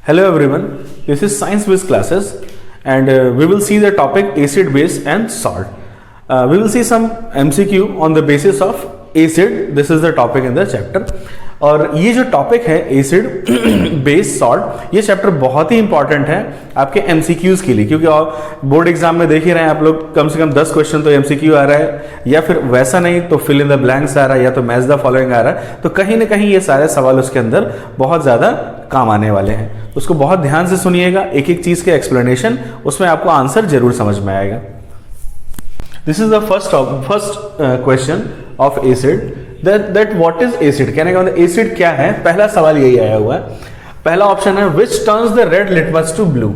Hello everyone, this is Science Biz classes and we will see the topic acid, base and salt. We will see some MCQ on the basis of acid. This is the topic in the chapter. और ये जो topic है acid base salt, ये chapter बहुत ही important है आपके MCQs के लिए, क्योंकि बोर्ड एग्जाम में देख ही रहे हैं आप लोग, कम से कम 10 क्वेश्चन तो एमसीक्यू आ रहा है, या फिर वैसा नहीं तो फिल इन द ब्लैंक्स आ रहा है, या तो मैच द फॉलोइंग आ रहा है। तो कहीं ना कहीं ये सारे सवाल उसके अंदर बहुत ज़्यादा काम आने वाले हैं। उसको बहुत ध्यान से सुनिएगा, एक एक चीज़ के एक्सप्लेनेशन, उसमें आपको आंसर जरूर समझ में आएगा। This is the first question of acid, that what is acid, कहने का मतलब एसिड क्या है। पहला सवाल यही आया हुआ है। पहला ऑप्शन है which turns the red litmus to blue,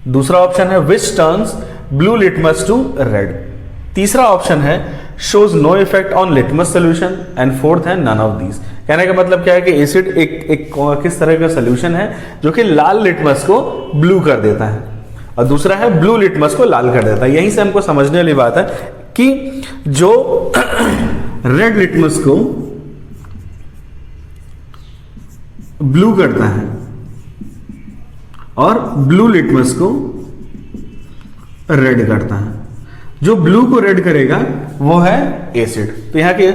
दूसरा ऑप्शन है which turns blue litmus to red, तीसरा ऑप्शन है shows no effect on litmus solution and fourth है none of these। कहने का मतलब क्या है कि एसिड एक किस तरह का सोल्यूशन है जो कि लाल लिटमस को ब्लू कर देता है, और दूसरा है ब्लू लिटमस को लाल कर देता है। यहीं से हमको समझने वाली बात है कि जो रेड लिटमस को ब्लू करता है और ब्लू लिटमस को रेड करता है, जो ब्लू को रेड करेगा वो है एसिड। तो यहां के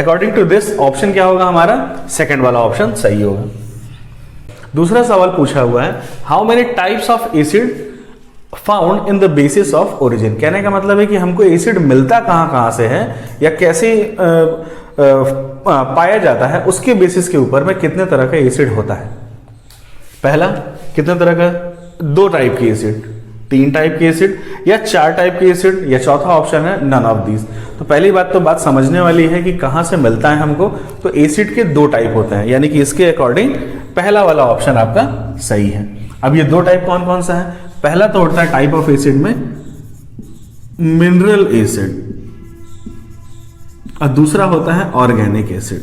अकॉर्डिंग टू दिस ऑप्शन क्या होगा हमारा, सेकंड वाला ऑप्शन सही होगा। दूसरा सवाल पूछा हुआ है how many types of acid found in the basis of origin. कहने का मतलब है कि हमको एसिड मिलता कहां से है या कैसे पाया जाता है, उसके बेसिस के ऊपर में कितने तरह का एसिड होता है। पहला कितने तरह का, 2 टाइप के एसिड, 3 टाइप के एसिड या 4 टाइप के एसिड, या चौथा ऑप्शन है नन ऑफ दीज। तो पहली बात समझने वाली है कि कहां से मिलता है हमको। तो एसिड के 2 टाइप होते हैं, यानी कि इसके अकॉर्डिंग पहला वाला ऑप्शन आपका सही है। अब ये 2 टाइप कौन कौन सा है, पहला तो होता है टाइप ऑफ एसिड में मिनरल एसिड, और दूसरा होता है ऑर्गेनिक एसिड।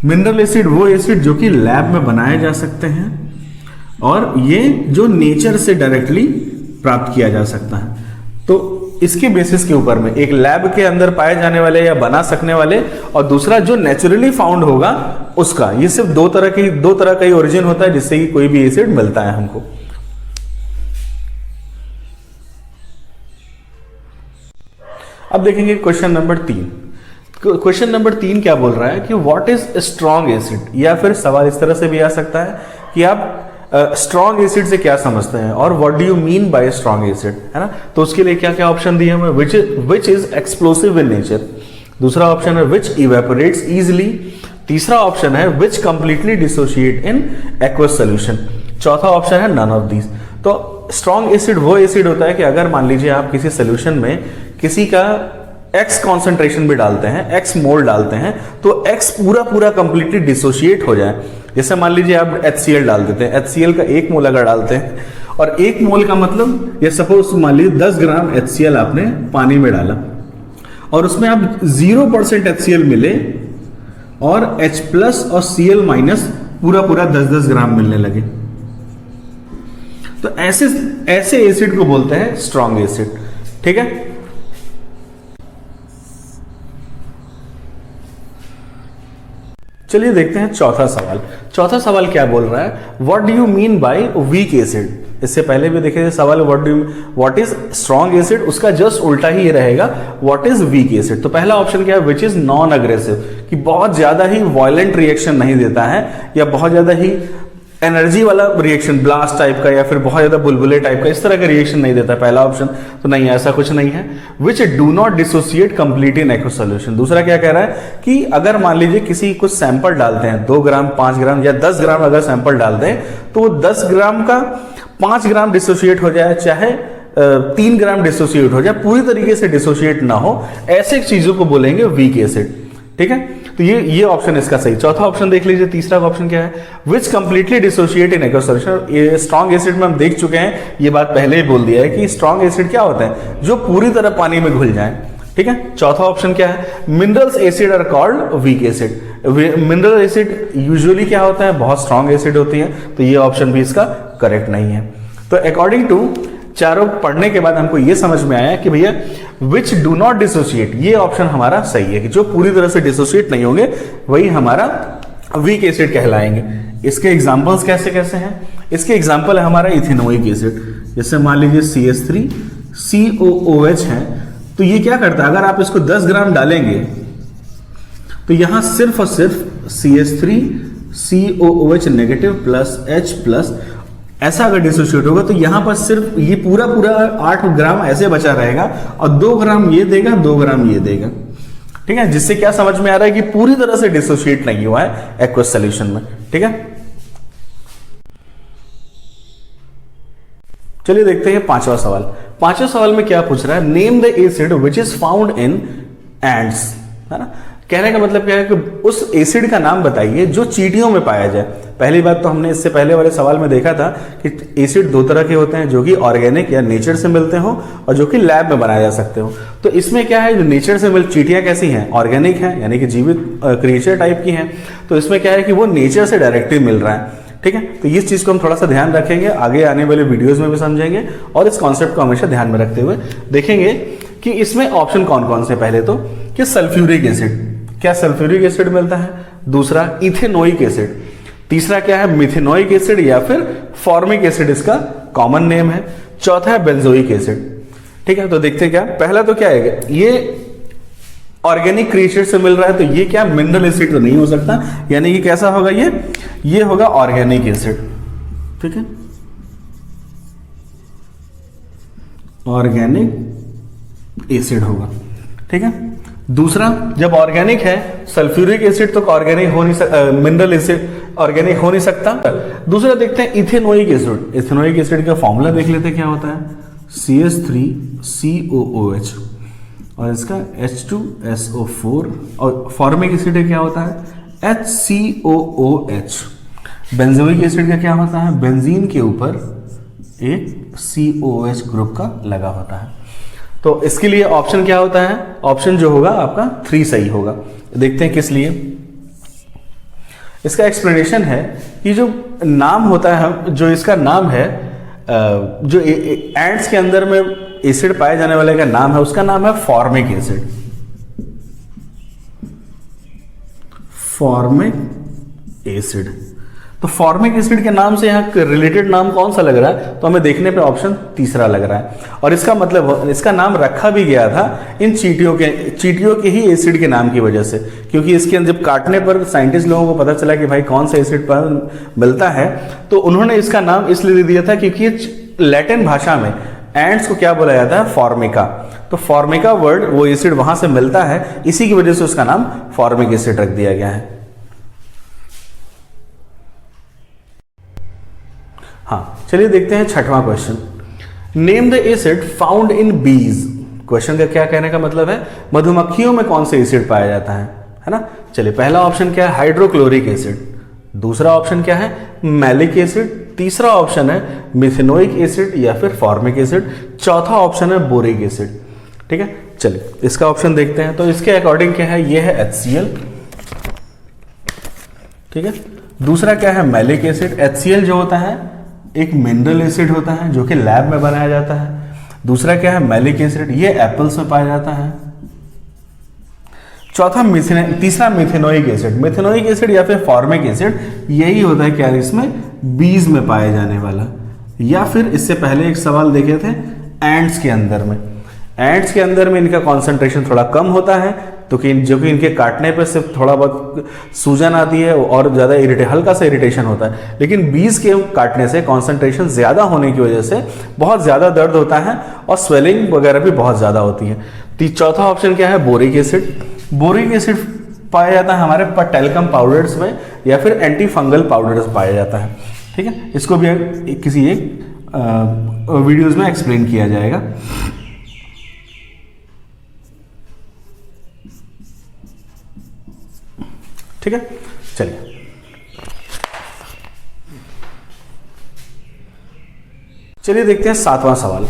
मिनरल एसिड वो एसिड जो कि लैब में बनाए जा सकते हैं, और ये जो नेचर से डायरेक्टली प्राप्त किया जा सकता है। तो इसके बेसिस के ऊपर में एक लैब के अंदर पाए जाने वाले या बना सकने वाले, और दूसरा जो नेचुरली फाउंड होगा उसका। ये सिर्फ दो तरह का ही ओरिजिन होता है जिससे कि कोई भी एसिड मिलता है हमको। अब देखेंगे क्वेश्चन नंबर 3। क्वेश्चन नंबर 3 क्या बोल रहा है कि व्हाट इज स्ट्रॉन्ग एसिड, या फिर सवाल इस तरह से भी आ सकता है कि आप स्ट्रॉन्ग एसिड से क्या समझते हैं, और what do you mean by strong acid, है ना। तो उसके लिए क्या क्या ऑप्शन दिए हमें, which is explosive in nature, दूसरा ऑप्शन है विच इवेपोरेट्स इजिली, तीसरा ऑप्शन है which completely dissociate in aqueous solution, चौथा ऑप्शन है नन ऑफ दीज। तो स्ट्रॉन्ग एसिड वो एसिड होता है कि अगर मान लीजिए आप किसी सोल्यूशन में किसी का X कॉन्सेंट्रेशन भी डालते हैं, X मोल डालते हैं, तो X पूरा कंप्लीटली डिसोशिएट हो जाए। जैसे मान लीजिए आप HCl डाल देते हैं, HCl का 1 मोल अगर डालते हैं, और 1 मोल का मतलब ये सपोज मान लीजिए 10 ग्राम HCl आपने पानी में डाला, और उसमें आप 0% HCl मिले और H प्लस और Cl माइनस पूरा 10-10 ग्राम मिलने लगे, तो ऐसे एसिड को बोलते हैं स्ट्रॉन्ग एसिड। ठीक है, चलिए देखते हैं चौथा सवाल। चौथा सवाल क्या बोल रहा है, what do you mean by weak acid. इससे पहले भी देखे थे सवाल व्हाट इज स्ट्रॉन्ग एसिड, उसका जस्ट उल्टा ही ये रहेगा व्हाट इज वीक एसिड। तो पहला ऑप्शन क्या है, विच इज नॉन अग्रेसिव, कि बहुत ज्यादा ही वायलेंट रिएक्शन नहीं देता है, या बहुत ज्यादा ही एनर्जी वाला रिएक्शन ब्लास्ट टाइप का, या फिर बहुत ज्यादा बुलबुले टाइप का, इस तरह का रिएक्शन नहीं देता पहला ऑप्शन। तो नहीं, ऐसा कुछ नहीं है। Which do not dissociate complete in aqueous solution. दूसरा क्या कह रहा है कि अगर मान लीजिए किसी कुछ सैंपल डालते हैं, 2 ग्राम 5 ग्राम या 10 ग्राम अगर सैंपल डालते हैं, तो 10 ग्राम का 5 ग्राम डिसोसिएट हो जाए, चाहे 3 ग्राम डिसोसिएट हो जाए, पूरी तरीके से डिसोसिएट ना हो, ऐसे चीजों को बोलेंगे वीक एसिड। ठीक है, तो ये ऑप्शन इसका सही। चौथा ऑप्शन देख लीजिए, तीसरा ऑप्शन क्या है, which completely dissociate in aqueous solution. ये स्ट्रॉन्ग एसिड में हम देख चुके हैं, ये बात पहले ही बोल दिया है कि स्ट्रॉन्ग एसिड क्या होता है, जो पूरी तरह पानी में घुल जाए। ठीक है, चौथा ऑप्शन क्या है, minerals acid are called weak acid. Mineral acid usually क्या होता है, बहुत स्ट्रॉन्ग एसिड होती है, तो ये ऑप्शन भी इसका करेक्ट नहीं है। तो अकॉर्डिंग टू चारों पढ़ने के बाद हमको ये समझ में आया कि भैया विच डू नॉट डिसोशिएट, ये ऑप्शन हमारा सही है कि जो पूरी तरह से डिसोशिएट नहीं होंगे वही हमारा वीक एसिड कहलाएंगे। इसके एग्जांपल्स कैसे कैसे हैं? इसके एग्जांपल है हमारा इथेनोइक एसिड, जैसे मान लीजिए CH3COOH है, तो ये क्या करता है, अगर आप इसको 10 ग्राम डालेंगे तो यहां सिर्फ और सिर्फ CH3COOH negative plus H plus ऐसा अगर डिसोशिएट होगा तो यहां पर सिर्फ ये पूरा पूरा 8 ग्राम ऐसे बचा रहेगा और 2 ग्राम ये देगा, 2 ग्राम ये देगा। ठीक है, जिससे क्या समझ में आ रहा है कि पूरी तरह से डिसोशिएट नहीं हुआ है एक्वस सॉल्यूशन में। ठीक है, चलिए देखते हैं पांचवा सवाल। पांचवा सवाल में क्या पूछ रहा है, name the acid which is found in ants, है ना। कहने का मतलब क्या है कि उस एसिड का नाम बताइए जो चींटियों में पाया जाए। पहली बात तो हमने इससे पहले वाले सवाल में देखा था कि एसिड दो तरह के होते हैं, जो कि ऑर्गेनिक या नेचर से मिलते हो और जो कि लैब में बनाए जा सकते हो। तो इसमें क्या है, जो नेचर से मिल चींटियां कैसी हैं, ऑर्गेनिक हैं, यानी कि जीवित क्रिएचर टाइप की हैं। तो इसमें क्या है कि वो नेचर से डायरेक्टली मिल रहा है। ठीक है, तो इस चीज को हम थोड़ा सा ध्यान रखेंगे, आगे आने वाले वीडियोस में भी समझेंगे और इस कॉन्सेप्ट को हमेशा ध्यान में रखते हुए देखेंगे कि इसमें ऑप्शन कौन कौन से। पहले तो कि सल्फ्यूरिक एसिड, क्या सल्फ्यूरिक एसिड मिलता है, दूसरा इथेनोइक एसिड, तीसरा क्या है मिथेनोइक एसिड या फिर फॉर्मिक एसिड इसका कॉमन नेम है, चौथा है बेंजोइक एसिड। ठीक है, तो देखते हैं क्या, पहला तो क्या है, ये ऑर्गेनिक क्रिएचर से मिल रहा है तो ये क्या मिनरल एसिड तो नहीं हो सकता, यानी कि कैसा होगा ये होगा ऑर्गेनिक एसिड। ठीक है, ऑर्गेनिक एसिड होगा। ठीक है, दूसरा जब ऑर्गेनिक है सल्फ्यूरिक एसिड तो ऑर्गेनिक हो नहीं सकता, मिनरल एसिड ऑर्गेनिक हो नहीं सकता। दूसरा देखते हैं इथेनोइक एसिड। इथेनोइक एसिड का फॉर्मूला देख लेते हैं क्या होता है, CH3COOH और इसका H2SO4 और फॉर्मिक एसिड क्या होता है HCOOH। बेंजोइक एसिड का क्या होता है, बेंजीन के ऊपर एक COOH ग्रुप का लगा होता है। तो इसके लिए ऑप्शन क्या होता है, ऑप्शन जो होगा आपका 3 सही होगा। देखते हैं किस लिए। इसका एक्सप्लेनेशन है कि जो नाम होता है, जो इसका नाम है, जो एंट्स के अंदर में एसिड पाए जाने वाले का नाम है, उसका नाम है फॉर्मिक एसिड। फॉर्मिक एसिड, तो फॉर्मिक एसिड के नाम से यहाँ रिलेटेड नाम कौन सा लग रहा है, तो हमें देखने पे ऑप्शन तीसरा लग रहा है। और इसका मतलब इसका नाम रखा भी गया था इन चींटियों के ही एसिड के नाम की वजह से, क्योंकि इसके जब काटने पर साइंटिस्ट लोगों को पता चला कि भाई कौन सा एसिड पर मिलता है, तो उन्होंने इसका नाम इसलिए दे दिया था क्योंकि लैटिन भाषा में एंट्स को क्या बोला जाता है, फॉर्मिका। तो फॉर्मिका वर्ड वो एसिड वहां से मिलता है, इसी की वजह से उसका नाम फॉर्मिक एसिड रख दिया गया है। हाँ, चलिए देखते हैं छठवां question. Name the acid found in बीज। क्वेश्चन का क्या कहने का मतलब है, मधुमक्खियों में कौन से एसिड पाया जाता है ना। चलिए पहला ऑप्शन क्या है, हाइड्रोक्लोरिक एसिड, दूसरा ऑप्शन क्या है, मैलिक एसिड, तीसरा ऑप्शन है मिथेनोइक एसिड या फिर फॉर्मिक एसिड, चौथा ऑप्शन है बोरिक एसिड। ठीक है, चलिए इसका ऑप्शन देखते हैं। तो इसके अकॉर्डिंग क्या है, ये है HCl। ठीक है, दूसरा क्या है मैलिक एसिड। HCl जो होता है एक मिनरल एसिड होता है जो कि लैब में बनाया जाता है। दूसरा क्या है मैलिक एसिड, ये एप्पल्स में पाया जाता है। चौथा तीसरा मिथेनोइक एसिड। मिथेनोइक एसिड या फिर फॉर्मिक एसिड यही होता है क्या इसमें, बीज में पाए जाने वाला। या फिर इससे पहले एक सवाल देखे थे एंट्स के अंदर में, एंट्स के अंदर में इनका कॉन्सेंट्रेशन थोड़ा कम होता है, तो कि जो कि इनके काटने पर सिर्फ थोड़ा बहुत सूजन आती है और ज़्यादा हल्का सा इरिटेशन होता है, लेकिन बीज के काटने से कॉन्सेंट्रेशन ज़्यादा होने की वजह से बहुत ज़्यादा दर्द होता है और स्वेलिंग वगैरह भी बहुत ज़्यादा होती है। तो चौथा ऑप्शन क्या है, बोरिक एसिड। बोरिक एसिड पाया जाता है हमारे टेल्कम पाउडर्स में या फिर एंटी फंगल पाउडर्स पाया जाता है। ठीक है, इसको भी किसी एक वीडियोज़ में एक्सप्लेन किया जाएगा। ठीक है, चलिए देखते हैं सातवां सवाल।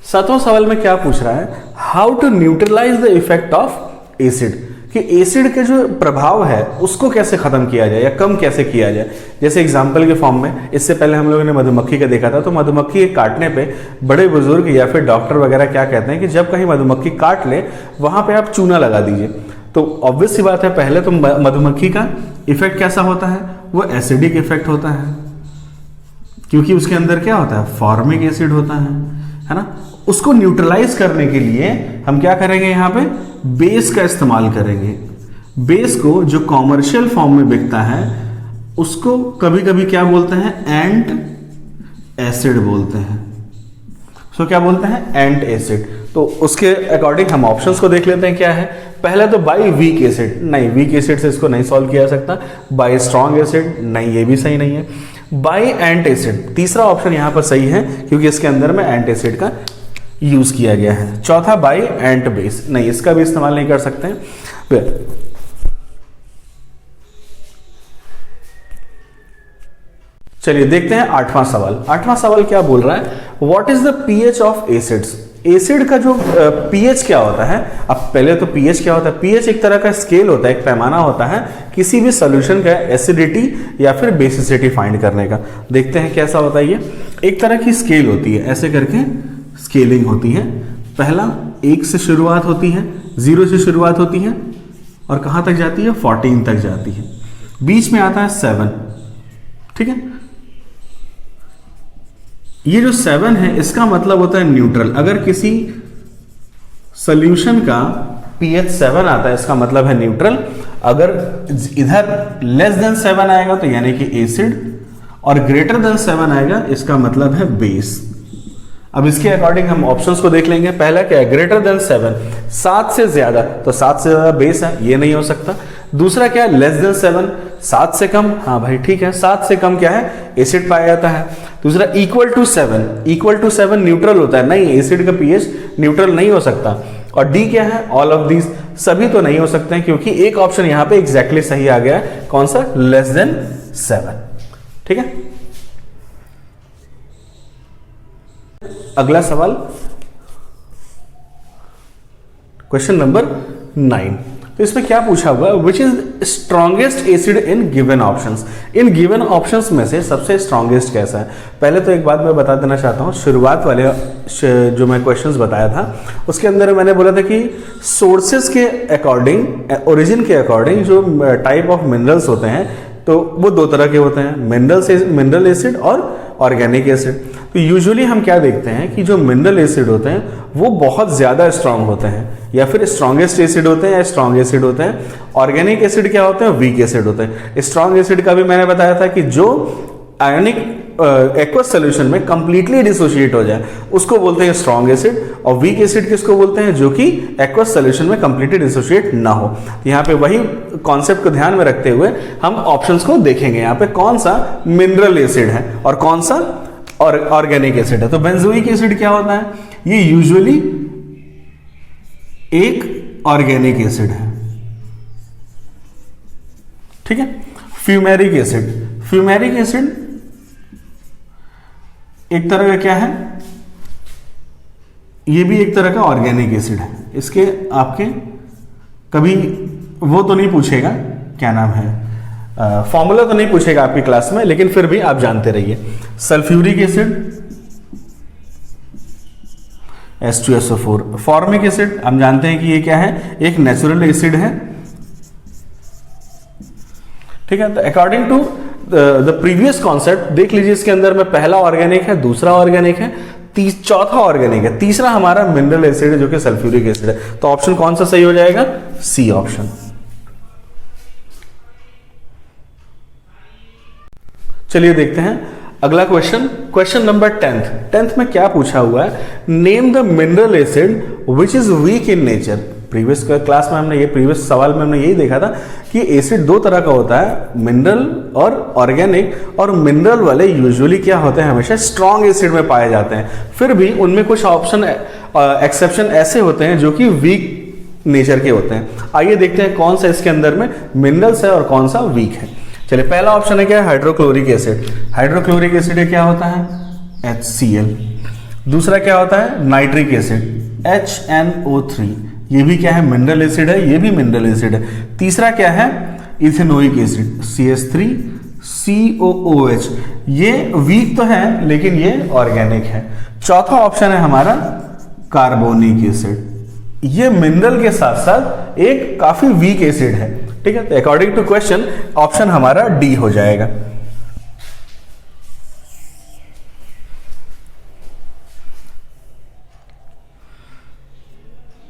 सातवां सवाल में क्या पूछ रहा है, how to neutralise the effect of acid, कि एसिड के जो प्रभाव है उसको कैसे खत्म किया जाए या कम कैसे किया जाए। जैसे एग्जाम्पल के फॉर्म में इससे पहले हम लोगों ने मधुमक्खी का देखा था, तो मधुमक्खी के काटने पे बड़े बुजुर्ग या फिर डॉक्टर वगैरह क्या कहते हैं कि जब कहीं मधुमक्खी काट ले वहां पे आप चूना लगा दीजिए। तो ऑब्वियस सी बात है, पहले तो मधुमक्खी का इफेक्ट कैसा होता है, वो एसिडिक इफेक्ट होता है, क्योंकि उसके अंदर क्या होता है, फॉर्मिक एसिड होता है ना। उसको न्यूट्रलाइज करने के लिए हम क्या करेंगे, यहाँ पे बेस का इस्तेमाल करेंगे। बेस को जो कॉमर्शियल फॉर्म में बिकता है उसको कभी कभी क्या बोलते हैं, एंट एसिड बोलते हैं। सो क्या बोलते हैं, एंट एसिड। तो उसके अकॉर्डिंग हम ऑप्शंस को देख लेते हैं क्या है। पहला तो बाय वीक एसिड, नहीं वीक एसिड से इसको नहीं सॉल्व किया जा सकता। बाय स्ट्रॉन्ग एसिड, नहीं ये भी सही नहीं है। बाय एंट एसिड, तीसरा ऑप्शन यहां पर सही है क्योंकि इसके अंदर में एंट एसिड का यूज किया गया है। चौथा बाय एंट बेस, नहीं इसका भी इस्तेमाल नहीं कर सकते हैं। फिर चलिए देखते हैं आठवां सवाल। आठवां सवाल क्या बोल रहा है, what is the pH of acids. Acid का जो पीएच क्या होता है, अब पहले तो पीएच क्या होता है, पीएच एक तरह का स्केल होता है, एक पैमाना होता है किसी भी सॉल्यूशन का एसिडिटी या फिर बेसिसिटी फाइंड करने का। देखते हैं कैसा होता है ये। एक तरह की स्केल होती है, ऐसे करके स्केलिंग होती है। पहला 1 से शुरुआत होती है, 0 से शुरुआत होती है और कहां तक जाती है, 14 तक जाती है। बीच में आता है 7, ठीक है। ये जो 7 है इसका मतलब होता है न्यूट्रल। अगर किसी सॉल्यूशन का pH 7 आता है इसका मतलब है न्यूट्रल। अगर इधर लेस देन 7 आएगा तो यानी कि एसिड, और ग्रेटर देन 7 आएगा इसका मतलब है बेस। अब इसके अकॉर्डिंग हम ऑप्शंस को देख लेंगे। पहला क्या है, ग्रेटर देन 7, 7 से ज्यादा, तो 7 से ज्यादा बेस है, ये नहीं हो सकता। दूसरा क्या है, लेस देन 7, 7 से कम, हाँ भाई ठीक है, 7 से कम क्या है, एसिड पाया जाता है। दूसरा equal to 7, equal to 7 neutral होता है, नहीं एसिड का पीएच न्यूट्रल नहीं हो सकता। और डी क्या है, ऑल ऑफ दीज, सभी तो नहीं हो सकते हैं क्योंकि एक ऑप्शन यहां पे एग्जैक्टली सही आ गया है, कौन सा, लेस देन 7, ठीक है। अगला सवाल, क्वेश्चन नंबर 9। तो इसमें क्या पूछा हुआ है, which is strongest acid in given options. In given options में से सबसे स्ट्रॉन्गेस्ट कैसा है। पहले तो एक बात मैं बता देना चाहता हूं, शुरुआत वाले जो मैं क्वेश्चंस बताया था उसके अंदर मैंने बोला था कि सोर्सेस के अकॉर्डिंग, ओरिजिन के अकॉर्डिंग जो टाइप ऑफ मिनरल्स होते हैं तो वो 2 तरह के होते हैं, मिनरल एसिड और ऑर्गेनिक एसिड। तो यूजुअली हम क्या देखते हैं कि जो मिनरल एसिड होते हैं वो बहुत ज्यादा स्ट्रांग होते हैं, या फिर स्ट्रॉन्गेस्ट एसिड होते हैं या स्ट्रॉन्ग एसिड होते हैं। ऑर्गेनिक एसिड क्या होते हैं, वीक एसिड होते हैं। स्ट्रॉन्ग एसिड का भी मैंने बताया था कि जो आयनिक एक्वस सॉल्यूशन में कंप्लीटली डिसोशिएट हो जाए उसको बोलते हैं स्ट्रॉन्ग एसिड, और वीक एसिड किसको बोलते हैं, जो कि एक्वस सॉल्यूशन में कंप्लीटली डिसोशिएट ना हो। यहाँ पे वही कॉन्सेप्ट को ध्यान में रखते हुए हम ऑप्शंस को देखेंगे, यहाँ पे कौन सा मिनरल एसिड है और कौन सा और ऑर्गेनिक एसिड है। तो बेंजोइक एसिड क्या होता है, ये यूजुअली एक ऑर्गेनिक एसिड है, ठीक है। फ्यूमेरिक एसिड, फ्यूमेरिक एसिड एक तरह का क्या है, ये भी एक तरह का ऑर्गेनिक एसिड है। इसके आपके कभी वो तो नहीं पूछेगा, क्या नाम है, फॉर्मूला तो नहीं पूछेगा आपकी क्लास में, लेकिन फिर भी आप जानते रहिए। Sulphuric acid H2SO4। Formic acid हम जानते हैं कि ये क्या है, एक नेचुरल एसिड है, ठीक है। तो according to the previous concept देख लीजिए, इसके अंदर में पहला ऑर्गेनिक है, दूसरा ऑर्गेनिक है, चौथा ऑर्गेनिक है, तीसरा हमारा मिनरल एसिड है जो कि सल्फ्यूरिक एसिड है। तो ऑप्शन कौन सा सही हो जाएगा, सी ऑप्शन। चलिए देखते हैं अगला क्वेश्चन, क्वेश्चन नंबर 10th में क्या पूछा हुआ है, name the mineral acid which is weak in nature. Previous class में हमने ये, प्रीवियस सवाल में हमने यही देखा था कि एसिड 2 तरह का होता है, मिनरल और ऑर्गेनिक, और मिनरल वाले यूजुअली क्या होते हैं, हमेशा स्ट्रॉन्ग एसिड में पाए जाते हैं। फिर भी उनमें कुछ ऑप्शन एक्सेप्शन ऐसे होते हैं जो कि वीक नेचर के होते हैं। आइए देखते हैं कौन सा इसके अंदर में मिनरल्स है और कौन सा वीक है। चलिए पहला ऑप्शन है क्या है, हाइड्रोक्लोरिक एसिड। हाइड्रोक्लोरिक एसिड क्या होता है, HCl। दूसरा क्या होता है, नाइट्रिक एसिड, HNO3। ये भी क्या है, मिनरल एसिड है, ये भी मिनरल एसिड है। तीसरा क्या है, इथेनोइक एसिड, CH3COOH। ये वीक तो है लेकिन ये ऑर्गेनिक है। चौथा ऑप्शन है हमारा कार्बोनिक एसिड। ये मिनरल के साथ साथ एक काफी वीक एसिड है। ठीक है, तो अकॉर्डिंग टू क्वेश्चन ऑप्शन हमारा डी हो जाएगा।